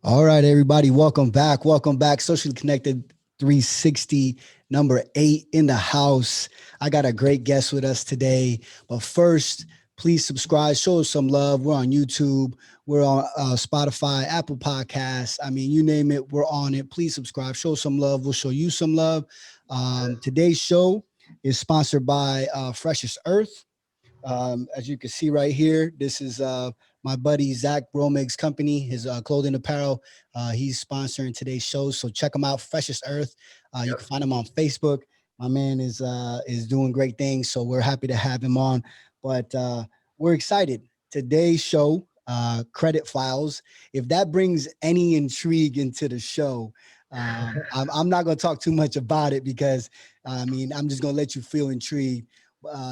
All right, everybody, welcome back. Welcome back. Socially Connected 360, number 8 in the house. I got a great guest with us today. But first, please subscribe, show us some love. We're on YouTube, we're on Spotify, Apple Podcasts. I mean, you name it, we're on it. Please subscribe, show some love. We'll show you some love. Today's show is sponsored by Freshest Earth. As you can see right here, this is my buddy Zach Bromig's company, his clothing apparel. He's sponsoring today's show, so check him out. Freshest Earth. You can find him on Facebook. My man is doing great things, so we're happy to have him on. But we're excited. Today's show, credit files. If that brings any intrigue into the show, I'm not going to talk too much about it because I mean I'm just going to let you feel intrigued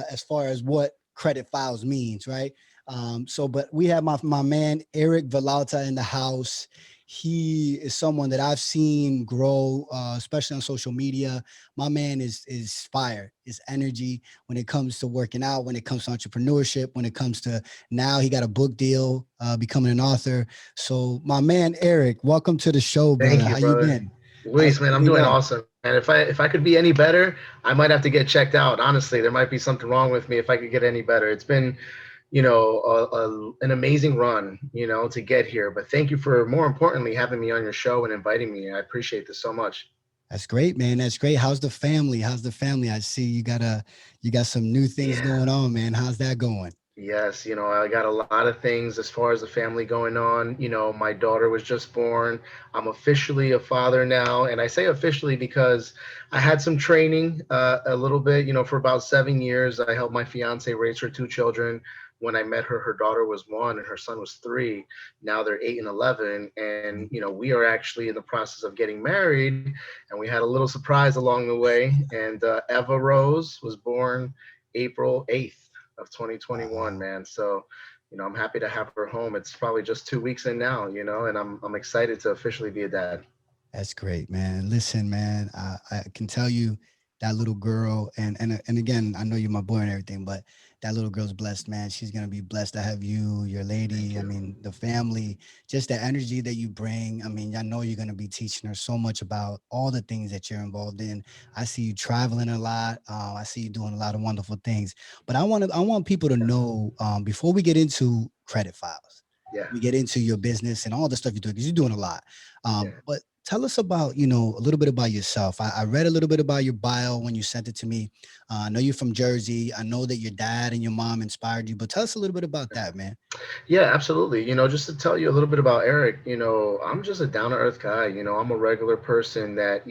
as far as what credit files means, right? But we have my man Eric Villalta in the house. He is someone that I've seen grow, especially on social media. My man is fire, is energy when it comes to working out, when it comes to entrepreneurship, when it comes to now he got a book deal, becoming an author. So my man Eric, welcome to the show, brother. Thank you, How you brother. been? How's Luis, man, I'm everything doing going? awesome. And if I could be any better, I might have to get checked out. Honestly, there might be something wrong with me if I could get any better. It's been, an amazing run, to get here. But thank you for, more importantly, having me on your show and inviting me. I appreciate this so much. That's great, man. That's great. How's the family? I see you got some new things Yeah. going on, man. How's that going? Yes, I got a lot of things as far as the family going on. My daughter was just born. I'm officially a father now. And I say officially because I had some training a little bit, for about 7 years. I helped my fiance raise her two children. When I met her, her daughter was 1 and her son was 3. Now they're 8 and 11. And, we are actually in the process of getting married. And we had a little surprise along the way. And Eva Rose was born April 8th of 2021, Wow. man. So, I'm happy to have her home. It's probably just 2 weeks in now, and I'm excited to officially be a dad. That's great, man. Listen, man, I can tell you that little girl, and again, I know you're my boy and everything, but that little girl's blessed, man. She's gonna be blessed to have you, your Thank lady. I you. mean, the family, just the energy that you bring. I mean, I know you're gonna be teaching her so much about all the things that you're involved in. I see you traveling a lot. I see you doing a lot of wonderful things. But I want people to know before we get into credit files, Yeah. we get into your business and all the stuff you're doing because you're doing a lot. Yeah. But tell us about, a little bit about yourself. I read a little bit about your bio when you sent it to me. I know you're from Jersey. I know that your dad and your mom inspired you, but tell us a little bit about that, man. Yeah, absolutely. Just to tell you a little bit about Eric, I'm just a down to earth guy. I'm a regular person that,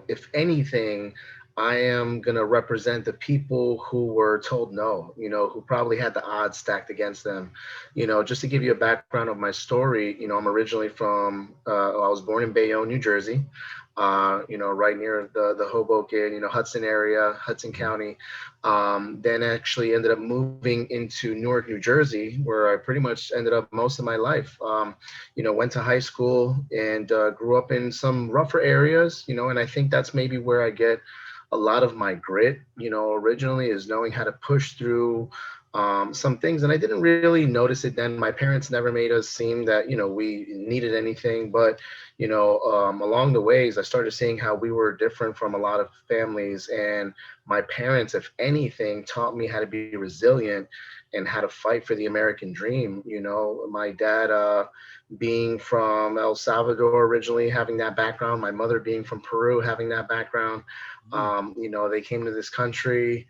if anything, I am going to represent the people who were told no, who probably had the odds stacked against them. Just to give you a background of my story, I'm originally from, I was born in Bayonne, New Jersey, right near the Hoboken, Hudson area, Hudson County. Then actually ended up moving into Newark, New Jersey, where I pretty much ended up most of my life. Went to high school and grew up in some rougher areas, and I think that's maybe where I get a lot of my grit, originally is knowing how to push through some things. And I didn't really notice it then. My parents never made us seem that, we needed anything. But, along the ways, I started seeing how we were different from a lot of families. And my parents, if anything, taught me how to be resilient and how to fight for the American dream. My dad, being from El Salvador originally, having that background, my mother being from Peru, having that background. Mm. They came to this country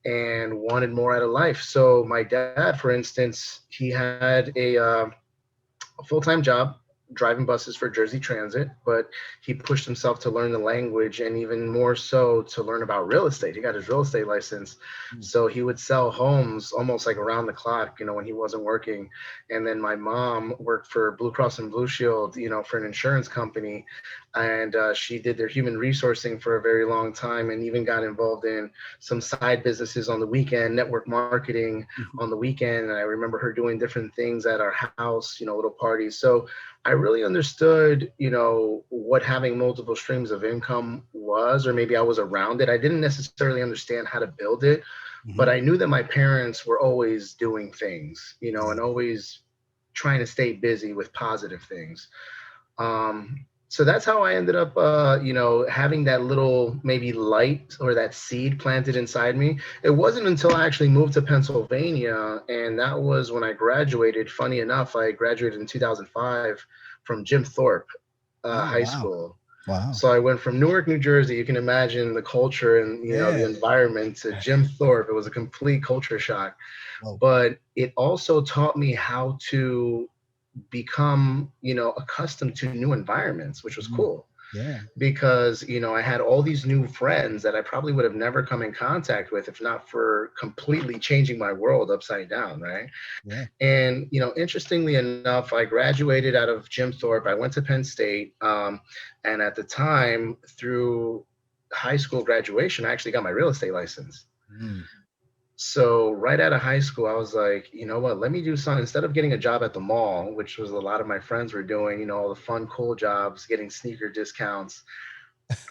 and wanted more out of life. So my dad, for instance, he had a full-time job driving buses for Jersey Transit, but he pushed himself to learn the language and even more so to learn about real estate. He got his real estate license. Mm. So he would sell homes almost like around the clock, when he wasn't working. And then my mom worked for Blue Cross and Blue Shield, for an insurance company. And she did their human resourcing for a very long time and even got involved in some side businesses on the weekend, network marketing on the weekend. And I remember her doing different things at our house, little parties. So I really understood, what having multiple streams of income was, or maybe I was around it. I didn't necessarily understand how to build it, but Mhm. I knew that my parents were always doing things, and Yeah. always trying to stay busy with positive things. So that's how I ended up, having that little maybe light or that seed planted inside me. It wasn't until I actually moved to Pennsylvania, and that was when I graduated. Funny enough, I graduated in 2005 from Jim Thorpe Oh, High wow. School. Wow. So I went from Newark, New Jersey. You can imagine the culture and the Yeah. environment to Jim Thorpe. It was a complete culture shock, Whoa. but it also taught me how to become accustomed to new environments, which was Mhm. cool Yeah. because I had all these new friends that I probably would have never come in contact with if not for completely changing my world upside down, right? Yeah. And interestingly enough, I graduated out of Jim Thorpe. I went to Penn State, and at the time, through high school graduation, I actually got my real estate license. Mm. So right out of high school, I was like, you know what? Let me do something instead of getting a job at the mall, which was a lot of my friends were doing. All the fun, cool jobs, getting sneaker discounts.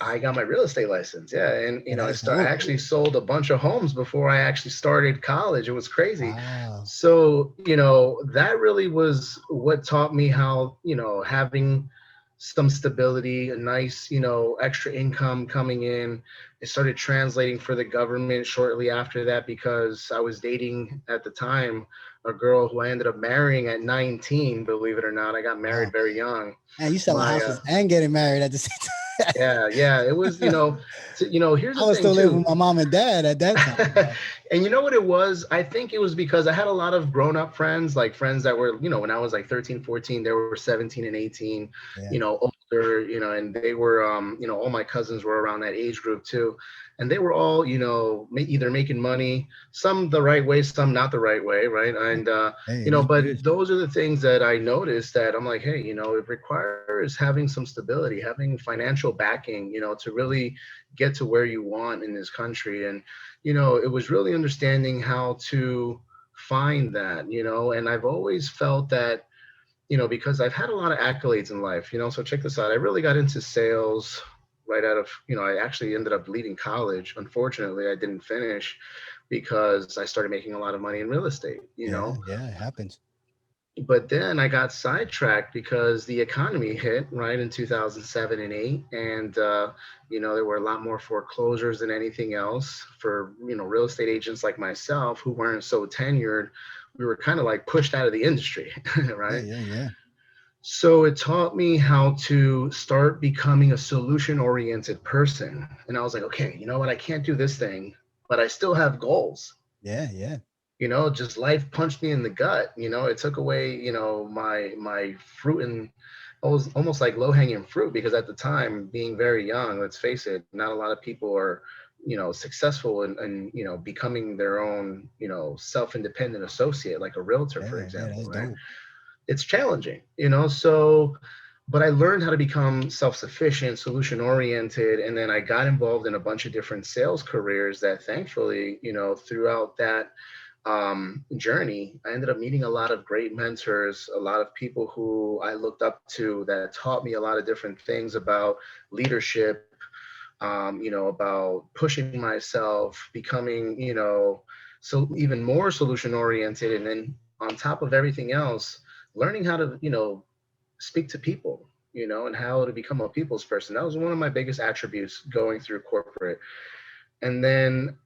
I got my real estate license, yeah, and Yeah, that's I dope. actually sold a bunch of homes before I actually started college. It was crazy. Wow. So that really was what taught me how having some stability, a nice extra income coming in. It started translating for the government shortly after that because I was dating at the time a girl who I ended up marrying at 19. Believe it or not, I got married Wow. very young. Man, you selling My houses and getting married at the same time. Yeah, yeah, it was, here's I the was thing still living too. with my mom and dad at that time, bro. And you know what it was? I think it was because I had a lot of grown-up friends, like friends that were, when I was like 13, 14, they were 17 and 18, Yeah. older, and they were, all my cousins were around that age group too. And they were all, either making money, some the right way, some not the right way, right? And, Hey, it is what it but is. those are the things that I noticed that I'm like, hey, it requires having some stability, having financial backing, to really get to where you want in this country. And it was really understanding how to find that, and I've always felt that, because I've had a lot of accolades in life, so check this out. I really got into sales right out of, I actually ended up leaving college. Unfortunately, I didn't finish because I started making a lot of money in real estate, Yeah, yeah, it happens. but then I got sidetracked because the economy hit right in 2007 and 8, and there were a lot more foreclosures than anything else for real estate agents like myself who weren't so tenured. We were kind of like pushed out of the industry, Yeah, right? yeah, yeah. So it taught me how to start becoming a solution oriented person, and I was like, okay, you know what? I can't do this thing, but I still have goals. Yeah, yeah. Just life punched me in the gut. It took away my fruit, and it was almost like low hanging fruit because at the time, being very young, let's face it, not a lot of people are successful in becoming their own self independent associate like a realtor, for Yeah, yeah, example, that's right? dope. It's challenging, so but I learned how to become self-sufficient, solution oriented, and then I got involved in a bunch of different sales careers that thankfully throughout that journey, I ended up meeting a lot of great mentors, a lot of people who I looked up to that taught me a lot of different things about leadership, about pushing myself, becoming, so even more solution oriented. And then on top of everything else, learning how to, speak to people, and how to become a people's person. That was one of my biggest attributes going through corporate. And then,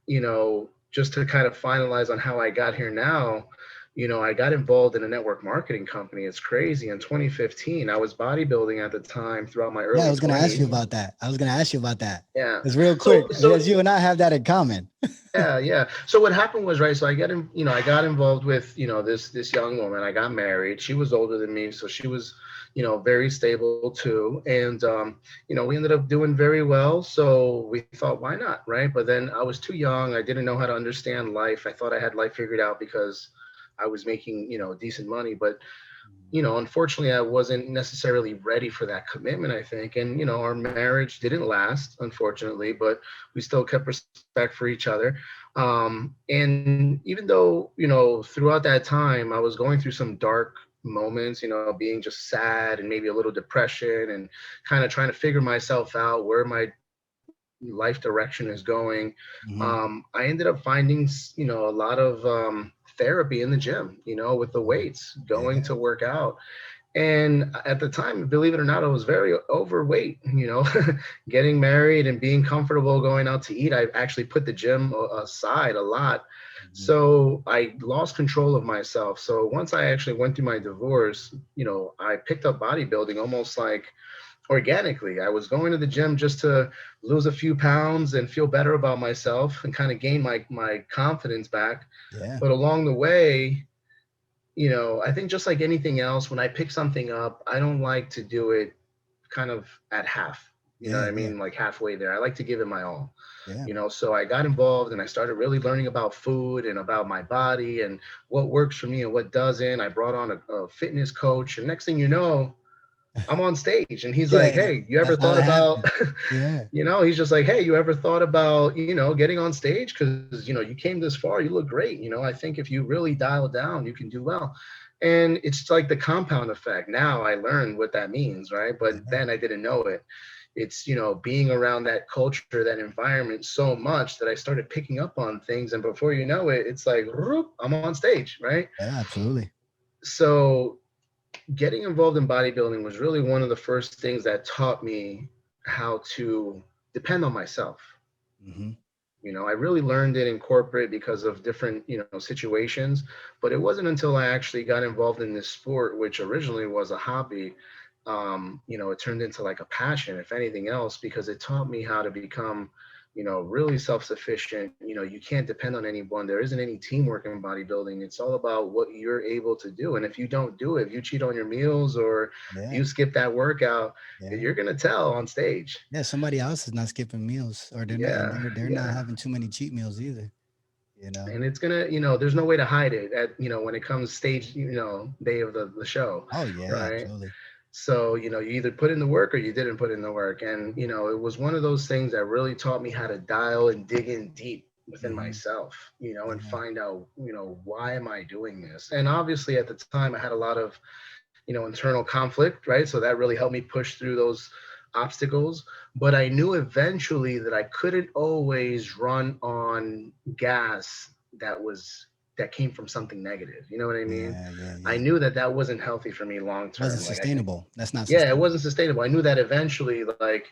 just to kind of finalize on how I got here now, I got involved in a network marketing company. It's crazy. In 2015, I was bodybuilding at the time throughout my Yeah, I early was gonna ask you 20s. about that. I was gonna ask you about that. Yeah. It's real So, quick so because you and I have that in common. yeah, yeah. So what happened was, right, so I got involved with, this young woman. I got married. She was older than me, so she was, very stable too. And we ended up doing very well. So we thought, why not, right? But then I was too young. I didn't know how to understand life. I thought I had life figured out because I was making, decent money. But unfortunately, I wasn't necessarily ready for that commitment, I think. And, our marriage didn't last, unfortunately, but we still kept respect for each other. And even though, throughout that time, I was going through some dark moments, being just sad and maybe a little depression and kind of trying to figure myself out where my life direction is going. Mhm. I ended up finding, a lot of therapy in the gym, with the weights, going Yeah. to work out. And at the time, believe it or not, I was very overweight, getting married and being comfortable going out to eat. I actually put the gym aside a lot. Mhm. So I lost control of myself. So once I actually went through my divorce, I picked up bodybuilding almost like organically. I was going to the gym just to lose a few pounds and feel better about myself and kind of gain my confidence back. Yeah. But along the way, I think just like anything else, when I pick something up, I don't like to do it kind of at half. You know what Yeah. I Yeah. mean? Like halfway there. I like to give it my all. Yeah. So I got involved and I started really learning about food and about my body and what works for me and what doesn't. I brought on a fitness coach, and next thing you know, I'm on stage and he's like, Yeah. "Hey, you ever That's how thought it about, happened. Yeah. he's just like, "Hey, you ever thought about, getting on stage? Because, you came this far, you look great. I think if you really dial down, you can do well." And it's like the compound effect. Now I learned what that means, right? But Yeah. then I didn't know it. It's, being around that culture, that environment so much that I started picking up on things. And before you know it, it's like, whoop, I'm on stage, right? Yeah. Absolutely. So getting involved in bodybuilding was really one of the first things that taught me how to depend on myself. Hmm. I really learned it in corporate because of different, situations, but it wasn't until I actually got involved in this sport, which originally was a hobby. It turned into like a passion, if anything else, because it taught me how to become, really self-sufficient. You can't depend on anyone. There isn't any teamwork in bodybuilding. It's all about what you're able to do. And if you don't do it, if you cheat on your meals or Yeah. you skip that workout, Yeah. you're gonna tell on stage. Yeah. Somebody else is not skipping meals, or they're not, and Yeah, they're not yeah. having too many cheat meals either. You know. And it's gonna, there's no way to hide it at, when it comes stage, day of the show, Oh yeah. right? Absolutely. So, you either put in the work or you didn't put in the work. And, it was one of those things that really taught me how to dial and dig in deep within Hmm. myself, and Yeah. find out, why am I doing this? And obviously at the time I had a lot of, internal conflict, right? So that really helped me push through those obstacles. But I knew eventually that I couldn't always run on gas that came from something negative. You know what I mean? Yeah. Yeah. I Yeah. knew that that wasn't healthy for me long Wasn't term. Like sustainable. That's not yeah, it sustainable. wasn't sustainable. I knew that eventually, like,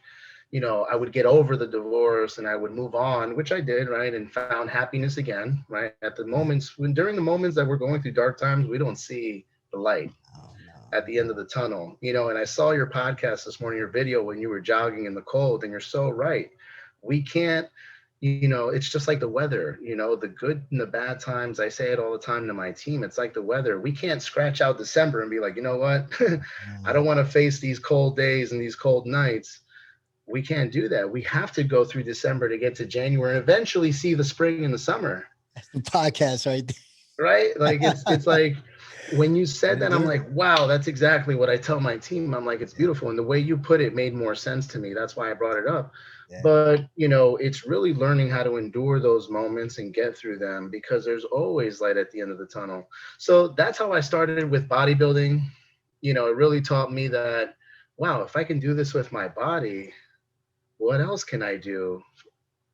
I would get over the divorce and I would move on, which I did, right? And found happiness again, right? At the Yeah. moments during the moments that we're going through dark times, we don't see the light Oh no. at the end of the tunnel, and I saw your podcast this morning, your video when you were jogging in the cold, and you're so right. We can't, it's just like the weather, the good and the bad times. I say it all the time to my team. It's like the weather. We can't scratch out December and be like, you know what? I don't No. want to face these cold days and these cold nights. We can't do that. We have to go through December to get to January and eventually see the spring and the summer, That's the podcast right right? Like it's there. like when you said Right that, I'm there. like, wow, that's exactly what I tell my team. I'm like, it's Yeah. beautiful. And the way you put it made more sense to me. That's why I brought it up. Yeah. But, it's really learning how to endure those moments and get through them because there's always light at the end of the tunnel. So that's how I started with bodybuilding. It really taught me that, wow, if I can do this with my body, what else can I do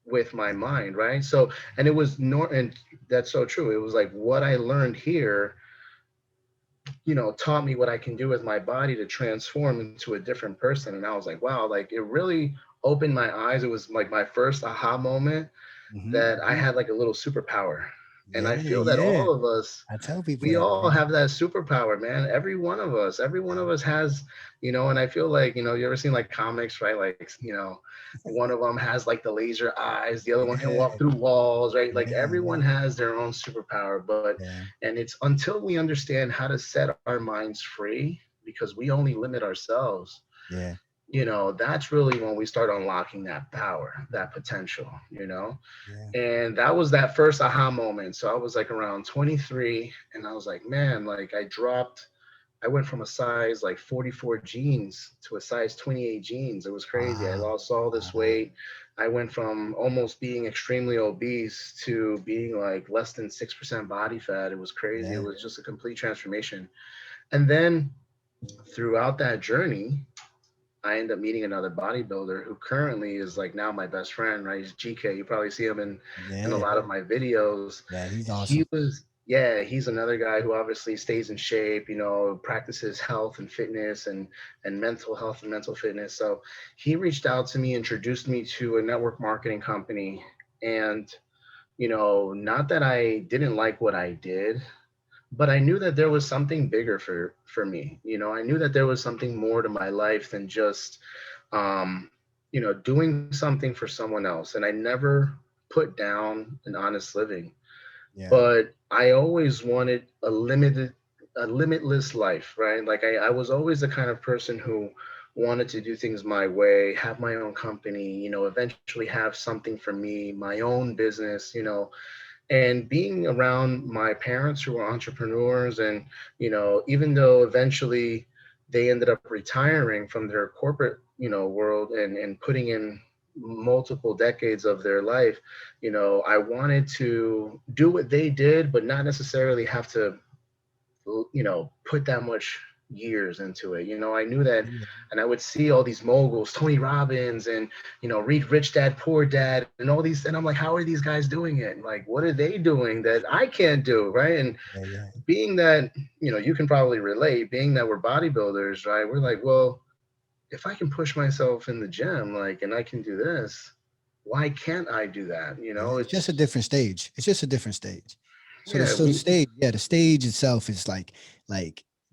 with my mind, right? So, and it was and that's so true. It was like what I learned here, taught me what I can do with my body to transform into a different person. And I was like, wow, like it really opened my eyes. It was like my first aha moment that I Hmm. had like a little superpower. And Yeah. I feel that Yeah. all of us, I tell people we that, all man. have that superpower, man. Every one of us has, and I feel like, you ever seen like comics, right? Like, one of them has like the laser eyes, the other one can Yeah. walk through walls, right? Like Yeah. everyone Yeah. has their own superpower, Yeah. and it's until we understand how to set our minds free, because we only limit ourselves, Yeah. that's really when we start unlocking that power, that potential. Yeah. And that was that first aha moment. So I was like around 23 and I was like, man, like I went from a size like 44 jeans to a size 28 jeans. It was crazy. I Wow. lost all this Wow. weight. I went from almost being extremely obese to being like less than 6% body fat. It was crazy. It Yeah. was just a complete transformation. And then throughout that journey, I end up meeting another bodybuilder who currently is like now my best friend, right? He's GK. You probably see him in a Yeah. lot of my videos. Yeah. He's He awesome. was, Yeah, he's another guy who obviously stays in shape, practices health and fitness and mental health and mental fitness. So he reached out to me, introduced me to a network marketing company. And, not that I didn't like what I did, but I knew that there was something bigger for me. I knew that there was something more to my life than just um, doing something for someone else. And I never put down an honest living, Yeah. but I always wanted a limitless life, right? Like I was always the kind of person who wanted to do things my way, have my own company, eventually have something for me, my own business, and being around my parents who were entrepreneurs. And even though eventually they ended up retiring from their corporate world and putting in multiple decades of their life, I wanted to do what they did but not necessarily have to put that much years into it. I knew that. Yeah. And I would see all these moguls, Tony Robbins, and read Rich Dad Poor Dad and all these, and I'm like, how are these guys doing it? Like, what are they doing that I can't do, right? And Yeah. Yeah. being that, you can probably relate, being that we're bodybuilders, right? We're like, well, if I can push myself in the gym, like, and I can do this, why can't I do that? Yeah, it's just a It's different stage. It's just a different stage. So the yeah, so the stage, yeah, the stage itself is like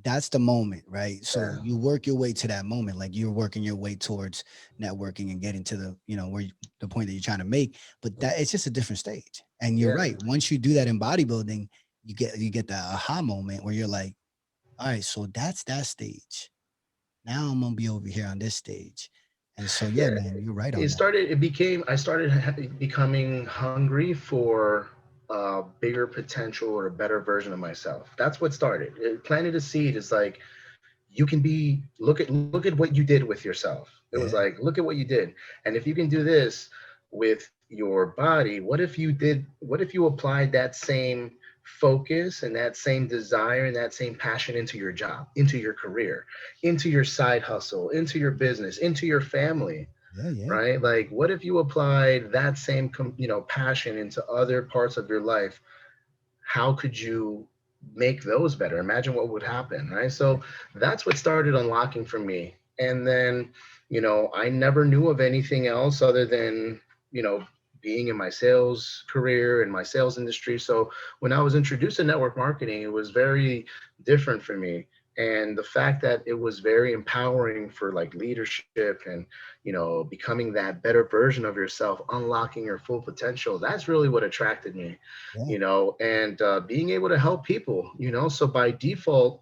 that's the moment, right? So yeah, you work your way to that moment, like you're working your way towards networking and getting to the the point that you're trying to make. But that it's just a different stage. And you're yeah. right. Once you do that in bodybuilding, you get the aha moment where you're like, all right, so that's that stage. Now I'm gonna be over here on this stage. And so yeah, Yeah, man, you're right on that. I started becoming hungry for bigger potential or a better version of myself. That's what started. It planted a seed. It's like, you can be, look at what you did with yourself. It was Yeah. like, look at what you did. And if you can do this with your body, what if you applied that same focus and that same desire and that same passion into your job, into your career, into your side hustle, into your business, into your family, Yeah, yeah. right? Like, what if you applied that same passion into other parts of your life? How could you make those better? Imagine what would happen, right? So that's what started unlocking for me. And then, I never knew of anything else other than, you know, being in my sales career and my sales industry. So when I was introduced to network marketing, it was very different for me. And the fact that it was very empowering for like leadership and, becoming that better version of yourself, unlocking your full potential, that's really what attracted me, Yeah. and being able to help people, so by default,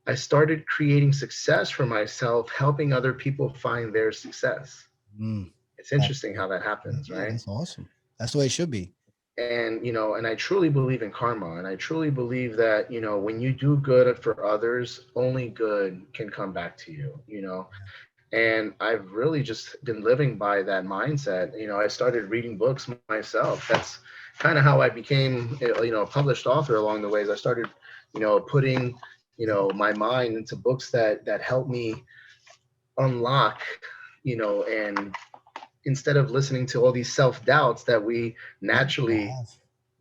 I started creating success for myself, helping other people find their success. Mm. It's That, interesting how that yeah, happens, yeah, right? that's awesome. That's the way it should be. And I truly believe in karma, and I truly believe that, when you do good for others, only good can come back to you, and I've really just been living by that mindset. I started reading books myself. That's kind of how I became, a published author along the ways. I started, putting, Yeah. my mind into books that help me unlock, and instead of listening to all these self doubts that we Yeah. I naturally have.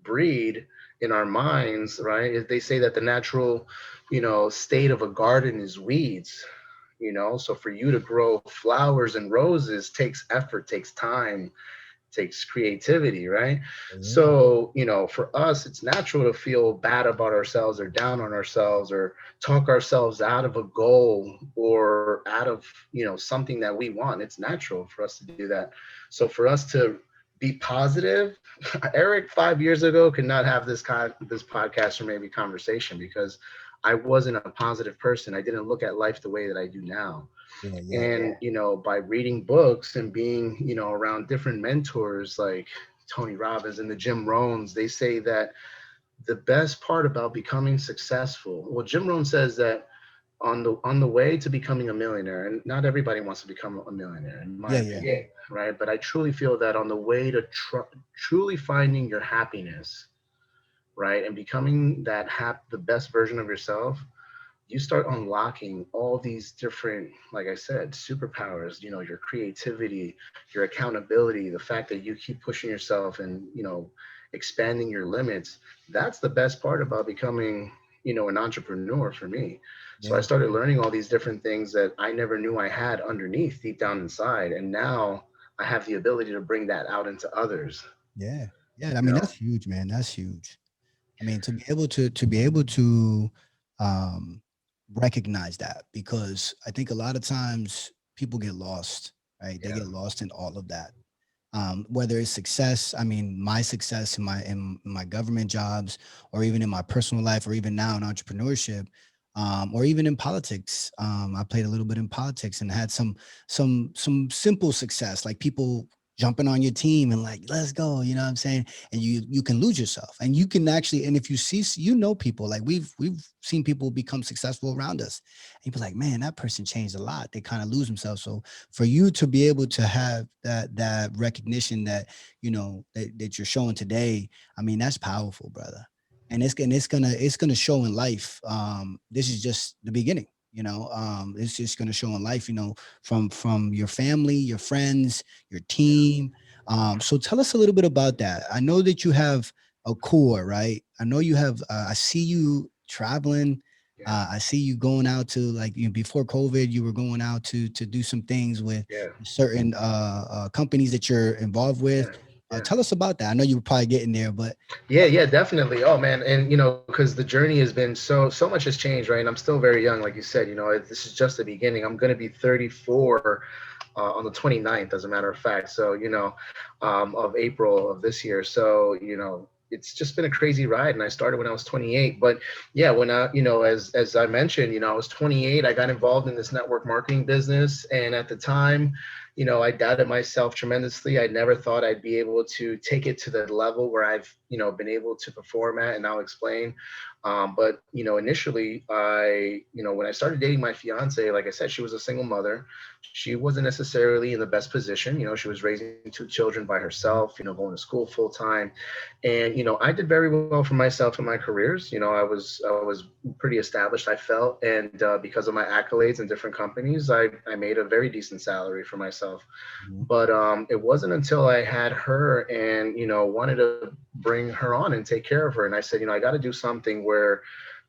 breed in our minds, right? They say that the natural, state of a garden is weeds, so for you to grow flowers and roses takes effort, takes time, takes creativity, right? Yeah. So, for us, it's natural to feel bad about ourselves or down on ourselves or talk ourselves out of a goal or out of, something that we want. It's natural for us to do that. So for us to be positive, Eric 5 years ago could not have this podcast or maybe conversation because I wasn't a positive person. I didn't look at life the way that I do now. Yeah. Yeah. And by reading books and being around different mentors like Tony Robbins and the Jim Rohns, they say that the best part about becoming successful, well, Jim Rohn says that on the way to becoming a millionaire, and not everybody wants to become a millionaire in my Yeah. Yeah. opinion, right? But I truly feel that on the way to truly finding your happiness, right, and becoming the best version of yourself, you start unlocking all these different, like I said, superpowers, your creativity, your accountability, the fact that you keep pushing yourself and, expanding your limits. That's the best part about becoming, an entrepreneur for me. So I Yeah. started learning all these different things that I never knew I had underneath deep down inside. And now I have the ability to bring that out into others, Yeah. Yeah. I you mean, know? that's huge, man. That's huge. I mean, to be able to um, recognize that, because I think a lot of times people get lost, right? They Yeah. get lost in all of that. Whether it's success, I mean, my success in my government jobs, or even in my personal life, or even now in entrepreneurship, or even in politics. I played a little bit in politics and had some simple success, like people jumping on your team and like, let's go, you know what I'm saying? And you can lose yourself, and you can actually, and if you see, people, like we've seen people become successful around us, and you be like, man, that person changed a lot. They kind of lose themselves. So for you to be able to have that recognition that that you're showing today, I mean, that's powerful, brother. And it's gonna show in life. This is just the beginning. It's just gonna show in life. From your family, your friends, your Yeah. team. So tell us a little bit about that. I know that you have a core, right? I know you have. I see you traveling. Yeah. I see you going out to, like, before COVID, you were going out to do some things with Yeah. certain companies that you're involved with. Yeah. Yeah. Tell us about that. I know you were probably getting there, but Yeah, yeah, definitely. Oh man, and because the journey has been so much has changed, right? And I'm still very young, like you said. This is just the beginning. I'm going to be 34 on the 29th, as a matter of fact. So, of April of this year. So, it's just been a crazy ride. And I started when I was 28. But yeah, when as I mentioned, I was 28. I got involved in this network marketing business, and at the time, I doubted myself tremendously. I never thought I'd be able to take it to the level where I've, been able to perform at, and I'll explain. But initially, when I started dating my fiance, like I said, she was a single mother. She wasn't necessarily in the best position. She was raising two children by herself, going to school full time. And, I did very well for myself in my careers. I was pretty established, I felt. And because of my accolades in different companies, I made a very decent salary for myself. Mhm. But it wasn't until I had her and, wanted to bring her on and take care of her. And I said, I got to do something where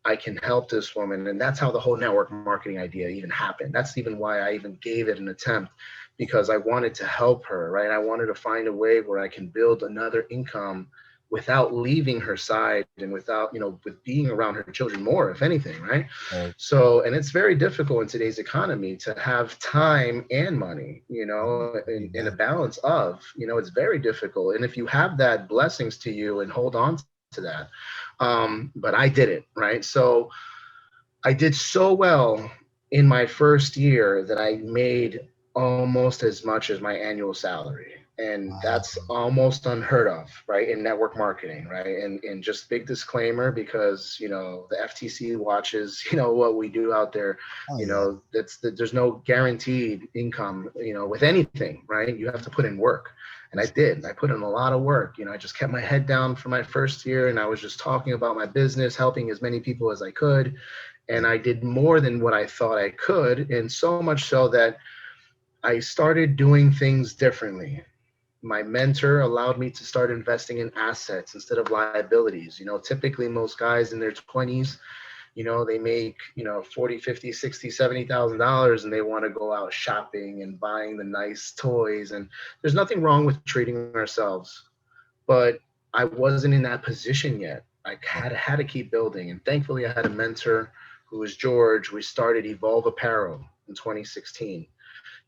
I can help this woman. And that's how the whole network marketing idea even happened. That's even why I even gave it an attempt, because I wanted to help her, right? I wanted to find a way where I can build another income without leaving her side, and without, with being around her children more, if anything, right? Oh, So, and it's very difficult in today's economy to have time and money, in a amen. balance of, it's very difficult. And if you have that, blessings to you, and hold on to that. But I didn't, right? So I did so well in my first year that I made almost as much as my annual salary. And Wow. that's almost unheard of, right? In network marketing, right? And just big disclaimer, because, the FTC watches, what we do out there. Oh yeah. There's no guaranteed income, with anything, right? You have to put in work. And For I sure. did. I put in a lot of work. I just kept my head down for my first year, and I was just talking about my business, helping as many people as I could. Yeah. And I did more than what I thought I could. And so much so that I started doing things differently. My mentor allowed me to start investing in assets instead of liabilities. Typically most guys in their 20s, they make, 40, 50, 60, $70,000, and they want to go out shopping and buying the nice toys. And there's nothing wrong with treating ourselves, but I wasn't in that position yet. I had to keep building. And thankfully I had a mentor who was George. We started Evolve Apparel in 2016.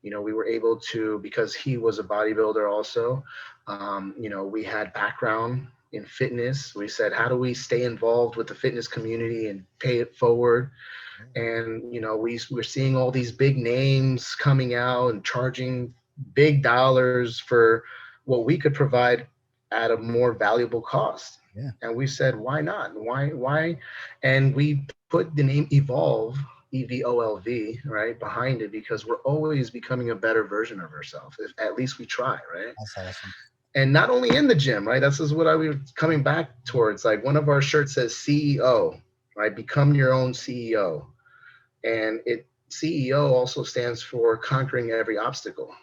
We were able to, because he was a bodybuilder also. We had background in fitness. We said, how do we stay involved with the fitness community and pay it forward? And we're seeing all these big names coming out and charging big dollars for what we could provide at a more valuable cost. Yeah. And we said, why not? Why? And we put the name Evolve, EVOLV, right, behind it, because we're always becoming a better version of ourselves. If at least we try, right? That's awesome. And not only in the gym, right? This is what I was coming back towards. Like, one of our shirts says CEO, right? Become your own CEO. And it CEO also stands for conquering every obstacle.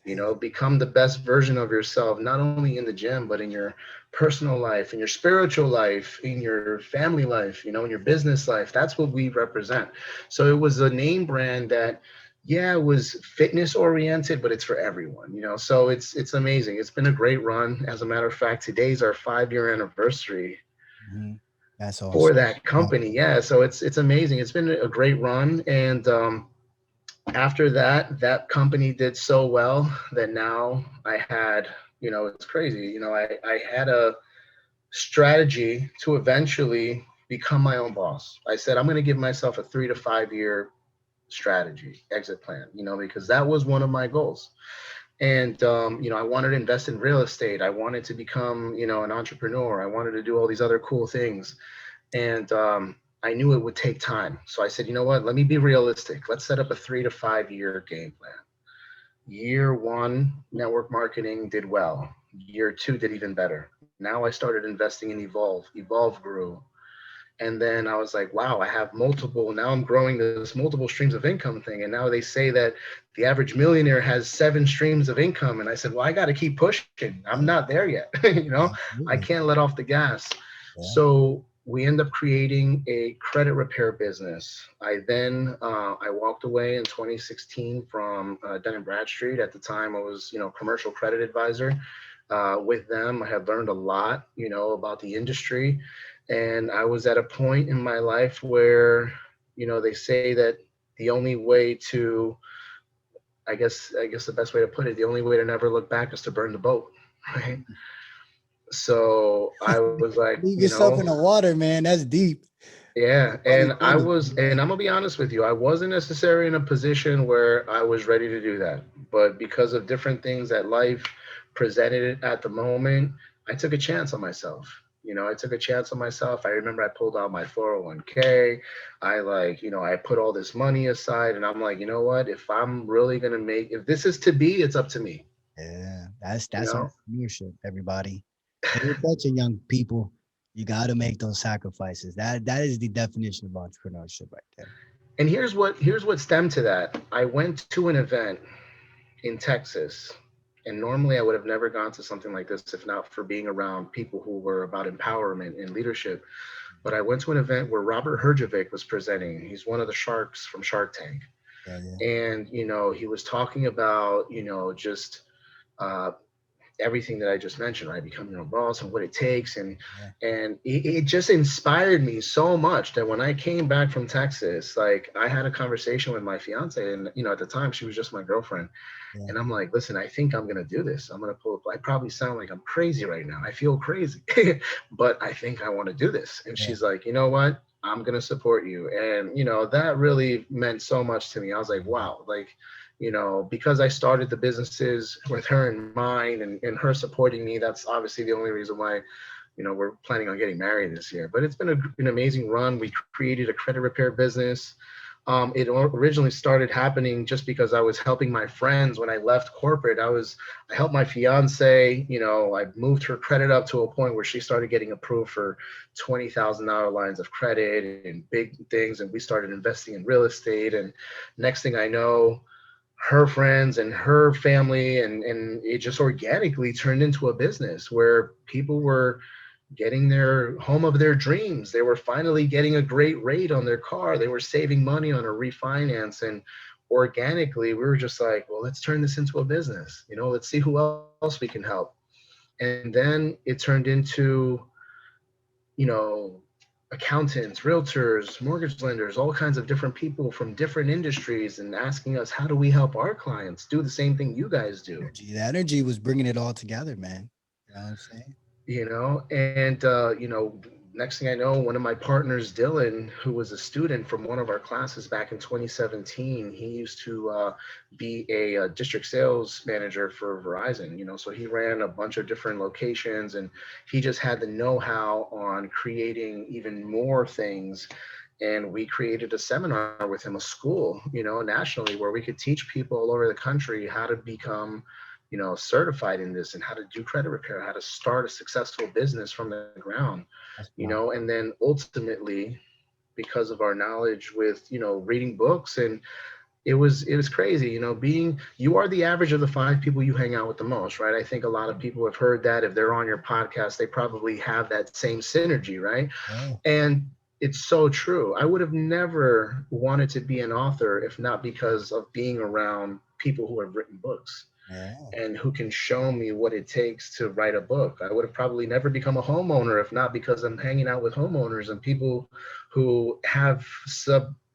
Become the best version of yourself, not only in the gym, but in your personal life, in your spiritual life, in your family life, in your business life. That's what we represent. So it was a name brand that, yeah, it was fitness oriented, but it's for everyone, so it's amazing. It's been a great run. As a matter of fact, today's our 5-year anniversary Mhm. That's for awesome. that company. Yeah, so it's amazing. It's been a great run. And after that, that company did so well that now I had, it's crazy. I had a strategy to eventually become my own boss. I said, I'm going to give myself a 3 to 5 year strategy, exit plan, because that was one of my goals. And, I wanted to invest in real estate. I wanted to become, an entrepreneur. I wanted to do all these other cool things. And I knew it would take time. So I said, you know what? Let me be realistic. Let's set up a 3 to 5 year game plan. Year one, network marketing did well. Year two did even better. Now I started investing in Evolve. Evolve grew. And then I was like, wow, I have multiple. Now I'm growing this multiple streams of income thing. And now they say that the average millionaire has 7 streams of income. And I said, well, I got to keep pushing. I'm not there yet. I Absolutely. can't let off the gas. Yeah. So we end up creating a credit repair business. I walked away in 2016 from Dun& Bradstreet. At the time, I was, commercial credit advisor with them. I had learned a lot, about the industry. And I was at a point in my life where, they say that the only way to, I guess the best way to put it, the only way to never look back is to burn the boat, right? So I was like, Leave yourself in the water, man. That's deep. yeah, Funny, and funny. and I'm gonna be honest with you, I wasn't necessarily in a position where I was ready to do that. But because of different things that life presented at the moment, I took a chance on myself. I took a chance on myself. I remember I pulled out my 401k. I put all this money aside, and I'm like, you know what? If I'm really gonna if this is to be, it's up to me. Yeah, You that's know, entrepreneurship, everybody. Pay attention, young people. You got to make those sacrifices. That is the definition of entrepreneurship right there. and here's what stemmed to that. I went to an event in Texas. And normally I would have never gone to something like this if not for being around people who were about empowerment and leadership. But I went to an event where Robert Herjavec was presenting. He's one of the sharks from Shark Tank. Yeah, yeah, And, he was talking about, just uh, everything that I just mentioned, right? Becoming a boss and what it takes. And yeah, it just inspired me so much that when I came back from Texas, like I had a conversation with my fiance, and at the time she was just my girlfriend. yeah, And I'm like, listen, I think I'm gonna do this. I'm gonna pull up. I probably sound like I'm crazy right now. I feel crazy, but I think I want to do this. And yeah. she's like, you know what? I'm gonna support you. And that really meant so much to me. I was like, wow, like, because I started the businesses with her in mind and her supporting me. That's obviously the only reason why we're planning on getting married this year. But it's been an amazing run. We created a credit repair business. It originally started happening just because I was helping my friends when I left corporate. I helped my fiance. I moved her credit up to a point where she started getting approved for $20,000 lines of credit and big things, and we started investing in real estate. And next thing I know, her friends and her family, and it just organically turned into a business where people were getting their home of their dreams. They were finally getting a great rate on their car. They were saving money on a refinance. And organically, we were just like, well, let's turn this into a business. Let's see who else we can help. And then it turned into, you know, accountants, realtors, mortgage lenders, all kinds of different people from different industries and asking us, how do we help our clients do the same thing you guys do? Energy. The energy was bringing it all together, man. You know what I'm saying? And next thing I know, one of my partners, Dylan, who was a student from one of our classes back in 2017, he used to be a district sales manager for Verizon. So he ran a bunch of different locations, and he just had the know-how on creating even more things. And we created a seminar with him, a school, nationally, where we could teach people all over the country how to become certified in this and how to do credit repair, how to start a successful business from the ground, That's fine. and then ultimately, because of our knowledge with, reading books and it was crazy, being you are the average of the five people you hang out with the most, right? I think a lot of people have heard that. If they're on your podcast, they probably have that same synergy, right? Yeah. And it's so true. I would have never wanted to be an author if not because of being around people who have written books Yeah. and who can show me what it takes to write a book. I would have probably never become a homeowner if not because I'm hanging out with homeowners and people who have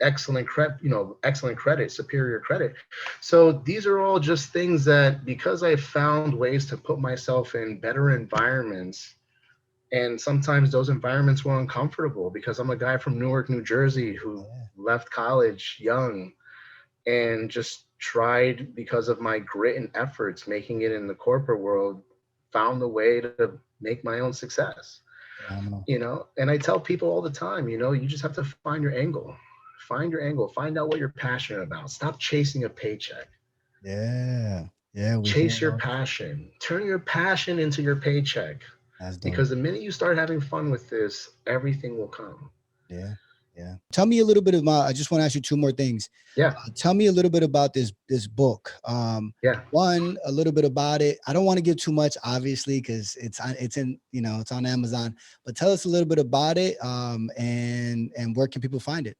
excellent credit, superior credit. So these are all just things that because I found ways to put myself in better environments, and sometimes those environments were uncomfortable because I'm a guy from Newark, New Jersey who Yeah. left college young and just tried because of my grit and efforts making it in the corporate world, found a way to make my own success. Phenomenal. And I tell people all the time, you just have to find your angle. Find your angle, find out what you're passionate about. Stop chasing a paycheck. Yeah. Yeah. We hear Chase your those. passion. Turn your passion into your paycheck. That's dope. Because the minute you start having fun with this, everything will come. Yeah. Yeah. Tell me a little bit of I just want to ask you two more things. Yeah, Tell me a little bit about this book. yeah. One, a little bit about it. I don't want to give too much, obviously, because it's on Amazon. But tell us a little bit about it. And where can people find it?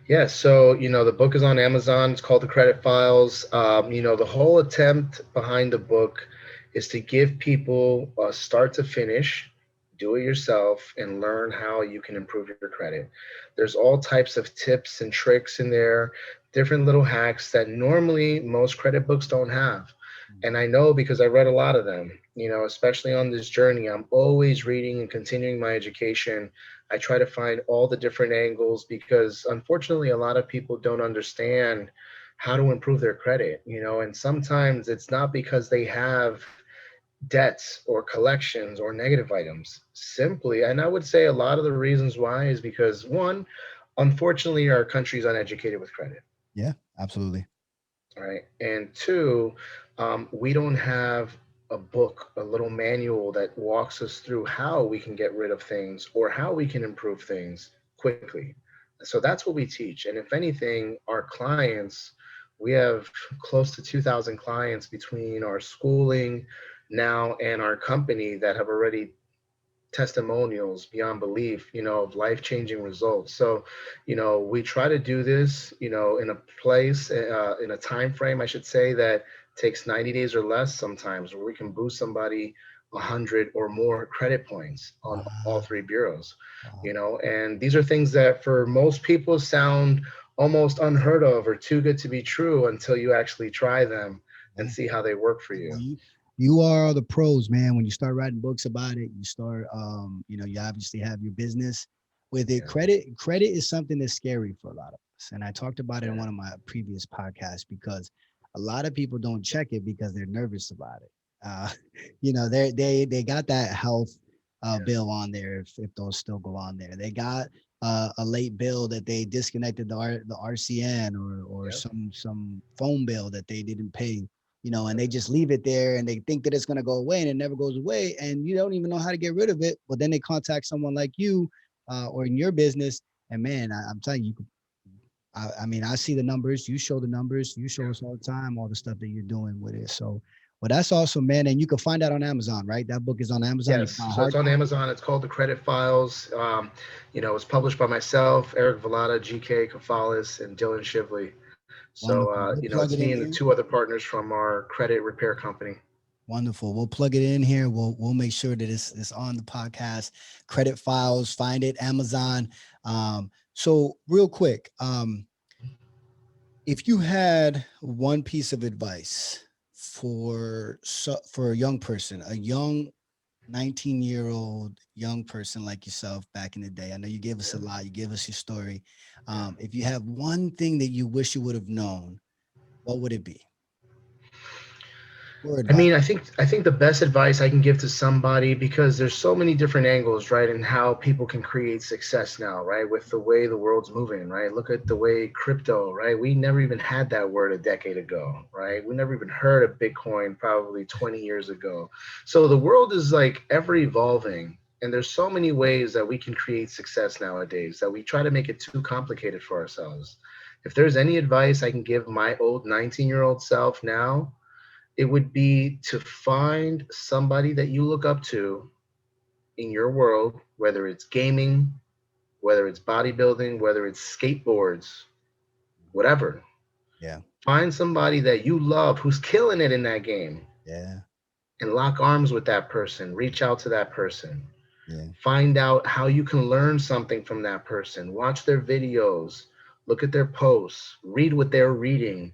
Yeah, so the book is on Amazon. It's called The Credit Files. The whole attempt behind the book is to give people a start to finish, do it yourself, and learn how you can improve your credit. There's all types of tips and tricks in there, different little hacks that normally most credit books don't have. And I know because I read a lot of them, especially on this journey. I'm always reading and continuing my education. I try to find all the different angles because unfortunately, a lot of people don't understand how to improve their credit, and sometimes it's not because they have debts or collections or negative items. Simply, and I would say a lot of the reasons why is because one, unfortunately, our country's uneducated with credit. Yeah, absolutely. Right. And two, we don't have a book, a little manual that walks us through how we can get rid of things or how we can improve things quickly. So that's what we teach. And if anything, our clients, we have close to 2,000 clients between our schooling now and our company that have already testimonials beyond belief, of life-changing results. So, we try to do this, in a place, in a time frame, I should say, that takes 90 days or less sometimes, where we can boost somebody 100 or more credit points on all Wow. three bureaus, Wow. and these are things that for most people sound almost unheard of or too good to be true until you actually try them and Yeah. see how they work for Well, you. you are the pros, man. When you start writing books about it, you start you obviously have your business with it. Yeah, Credit is something that's scary for a lot of us. And I talked about it in yeah, one of my previous podcasts because a lot of people don't check it because they're nervous about it. Uh, they got that health yeah, bill on there if those still go on there. They got a late bill that they disconnected the RCN or yeah, some phone bill that they didn't pay, and they just leave it there and they think that it's going to go away and it never goes away. And you don't even know how to get rid of it. But then they contact someone like you or in your business. And man, I'm telling you, I mean, I see the numbers. You show the numbers. You show yeah. us all the time, all the stuff that you're doing with it. So, well, that's awesome, man. And you can find that on Amazon, right? That book is on Amazon. You can Yes, find so hard it's on copy. Amazon. It's called The Credit Files. It's published by myself, Eric Villalta, GK Kafalis, and Dylan Shively. So, Wonderful. We'll it's plug it me in and the here. two other partners from our credit repair company. Wonderful. We'll plug it in here. We'll make sure that it's on the podcast. Credit Files, find it, Amazon. So real quick, if you had one piece of advice for a young person, a young 19-year-old young person like yourself back in the day, I know you gave us a Yeah, lot. You gave us your story. yeah. If you have one thing that you wish you would have known, what would it be? Or I advice? mean, I think the best advice I can give to somebody, because there's so many different angles, right, and how people can create success now, right, with the way the world's moving, right? Look at the way crypto, right? We never even had that word a decade ago, right? We never even heard of Bitcoin probably 20 years ago. So the world is like ever evolving, and there's so many ways that we can create success nowadays that we try to make it too complicated for ourselves. If there's any advice I can give my old 19-year-old self now, it would be to find somebody that you look up to in your world, whether it's gaming, whether it's bodybuilding, whether it's skateboards, whatever. Yeah. Find somebody that you love who's killing it in that game Yeah. and lock arms with that person. Reach out to that person. Yeah. Find out how you can learn something from that person. Watch their videos, look at their posts, read what they're reading,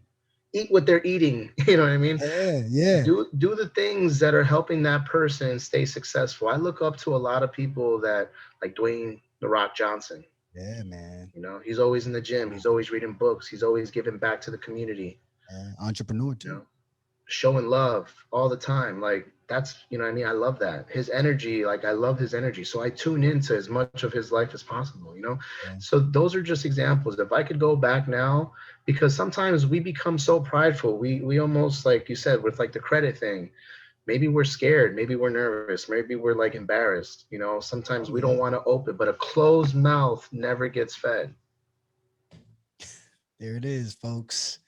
eat what they're eating. You know what I mean? Yeah. Yeah. Do the things that are helping that person stay successful. I look up to a lot of people that like Dwayne the Rock Johnson. Yeah, man. You know, he's always in the gym. He's always reading books. He's always giving back to the community. Entrepreneur You too. know, showing love all the time. Like that's, you know what I mean? I love that. His energy, like I love his energy. So I tune into as much of his life as possible, you know? Yeah. So those are just examples. If I could go back now, because sometimes we become so prideful. We almost, like you said, with like the credit thing, maybe we're scared, maybe we're nervous, maybe we're like embarrassed, you know? Sometimes Oh, we yeah. don't want to open, but a closed mouth never gets fed. There it is, folks.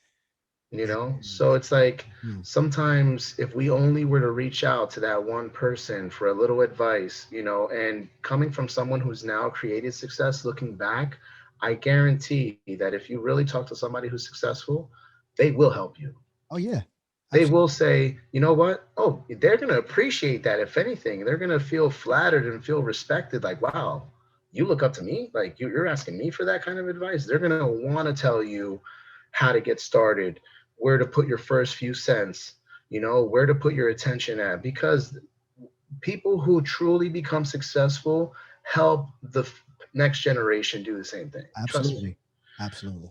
You There know, it so is. it's like Hmm. sometimes if we only were to reach out to that one person for a little advice, you know, and coming from someone who's now created success, looking back, I guarantee that if you really talk to somebody who's successful, they will help you. Oh, yeah. They will Absolutely. say, you know what, oh, they're going to appreciate that. If anything, they're going to feel flattered and feel respected, like, wow, you look up to me, like you're asking me for that kind of advice. They're going to want to tell you how to get started, where to put your first few cents, you know, where to put your attention at, because people who truly become successful help the next generation do the same thing. Trust me. Absolutely. Absolutely.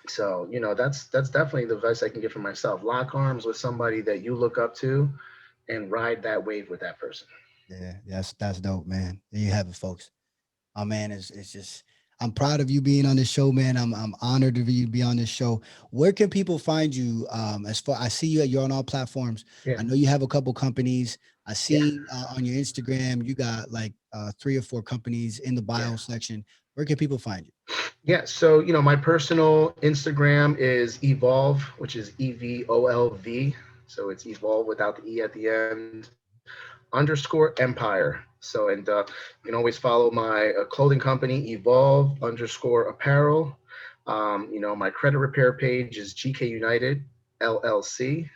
So, you know, that's definitely the advice I can give for myself. Lock arms with somebody that you look up to and ride that wave with that person. Yeah. That's dope, man. There you have it, folks. Oh man, it's just I'm proud of you being on this show, man. I'm honored to be on this show. Where can people find you? As far I see you're on all platforms. Yeah. I know you have a couple companies. I Yeah. see on your Instagram you got like 3 or 4 companies in the Yeah. bio section. Where can people find you? Yeah. So, you know, my personal Instagram is Evolve, which is EVOLV. So it's Evolve without the E at the end, underscore Empire. So, and you can always follow my clothing company, Evolve underscore Apparel. You know, my credit repair page is GK United LLC.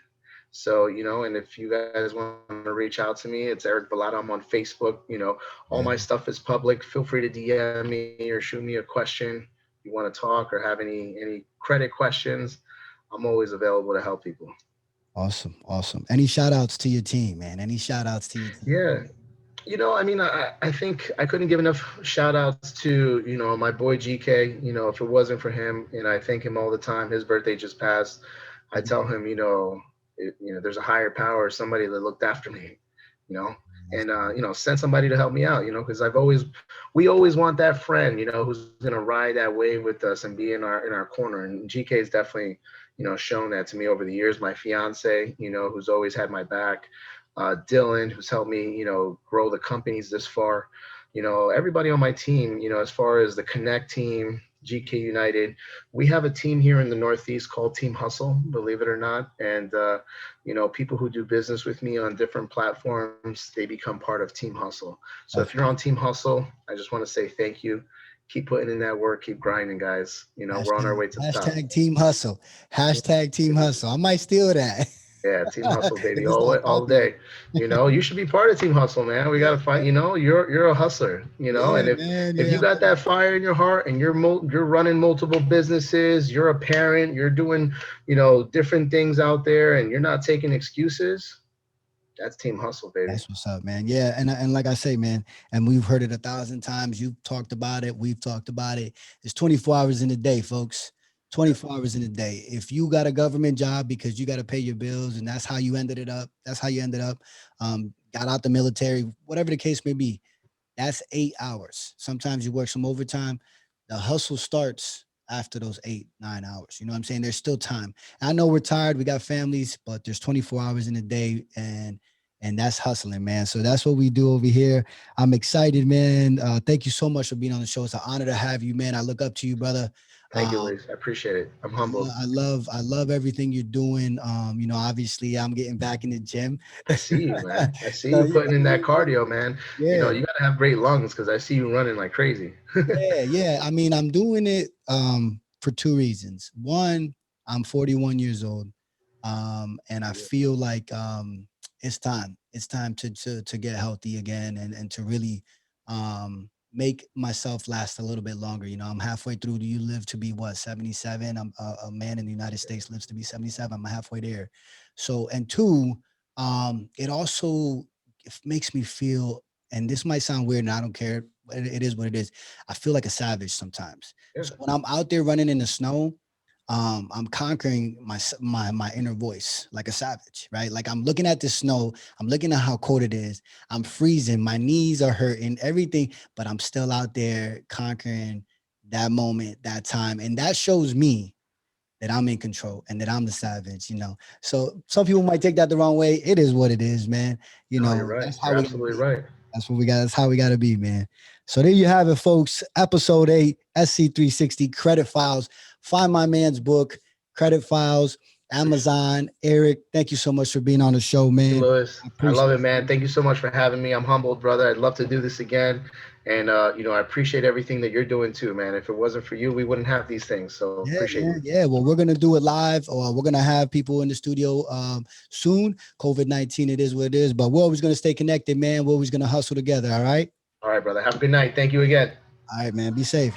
So, you know, and if you guys want to reach out to me, it's Eric Villalta. I'm on Facebook. You know, all my Yeah, stuff is public. Feel free to DM me or shoot me a question. If you want to talk or have any credit questions, I'm always available to help people. awesome, awesome. Any shout outs to your team, man? Any shout outs to your team? Yeah. You know, I mean, I think I couldn't give enough shout outs to, you know, my boy GK. You know, if it wasn't for him, and I thank him all the time, his birthday just passed. I tell him, you know, there's a higher power, somebody that looked after me, you know, That's and dope. you know, send somebody to help me out, you know, because we always want that friend, you know, who's gonna ride that wave with us and be in our corner. And GK is definitely, you know, shown that to me over the years. My fiance, you know, who's always had my back, Dylan, who's helped me, you know, grow the companies this far. You know, everybody on my team, you know, as far as the Connect team, GK United, we have a team here in the Northeast called Team Hustle, believe it or not. And, you know, people who do business with me on different platforms, they become part of Team Hustle. So if That's you're on Team Hustle, I just want to say thank you. Keep putting in that work, keep grinding, guys. You know, we're on our hashtag way to the top. hashtag team hustle. Hashtag team hustle. I might steal that. Yeah, Team Hustle, baby, If it's not all popular. day. You know, you should be part of Team Hustle, man. We gotta find. You know, you're a hustler. You know, Yeah, and man. if you Yeah. got that fire in your heart and you're running multiple businesses, you're a parent, you're doing, you know, different things out there, and you're not taking excuses. That's Team Hustle, baby. That's what's up, man. Yeah, and like I say, man, and we've heard it 1,000 times. You've talked about it. We've talked about it. It's 24 hours in a day, folks. 24 hours in a day. If you got a government job because you got to pay your bills, and that's how you ended it up. That's how you ended up. Got out the military, whatever the case may be. That's 8 hours. Sometimes you work some overtime. The hustle starts after those 8, 9 hours. You know what I'm saying? There's still time. I know we're tired. We got families, but there's 24 hours in a day, and that's hustling, man. So that's what we do over here. I'm excited, man. Thank you so much for being on the show. It's an honor to have you, man. I look up to you, brother. Thank you, Luis. I appreciate it. I'm humbled. I love everything you're doing. Obviously I'm getting back in the gym. I see you, man. I see No, you you putting know, in that cardio, man. yeah. You gotta have great lungs because I see you running like crazy. Yeah. I mean, I'm doing it for two reasons. One, I'm 41 years old, and I feel like it's time. It's time to get healthy again and to really make myself last a little bit longer. I'm halfway through. Do you live to be what, 77? I'm a man in the United States lives to be 77. I'm halfway there. So, and two, it also makes me feel, and this might sound weird, and I don't care. It is what it is. I feel like a savage sometimes. Yeah. So when I'm out there running in the snow, I'm conquering my inner voice like a savage, right? Like I'm looking at the snow, I'm looking at how cold it is, I'm freezing, my knees are hurting, everything, but I'm still out there conquering that moment, that time, and that shows me that I'm in control and that I'm the savage. So some people might take that the wrong way. It is what it is, man. No, you're right. That's how You're we gotta absolutely be. right. That's what we got. That's how we gotta be, man. So there you have it, folks. Episode 8, SC360 Credit Files. Find my man's book, Credit Files, Amazon. Eric, thank you so much for being on the show, Thank you, man. Louis. I I love appreciate it, man. you. Thank you so much for having me. I'm humbled, brother. I'd love to do this again. And I appreciate everything that you're doing too, man. If it wasn't for you, we wouldn't have these things. So Yeah, appreciate you. man. Yeah. Well, we're gonna do it live, or we're gonna have people in the studio soon. COVID-19, it is what it is, but we're always gonna stay connected, man. We're always gonna hustle together. All right. All right, brother. Have a good night. Thank you again. All right, man. Be safe.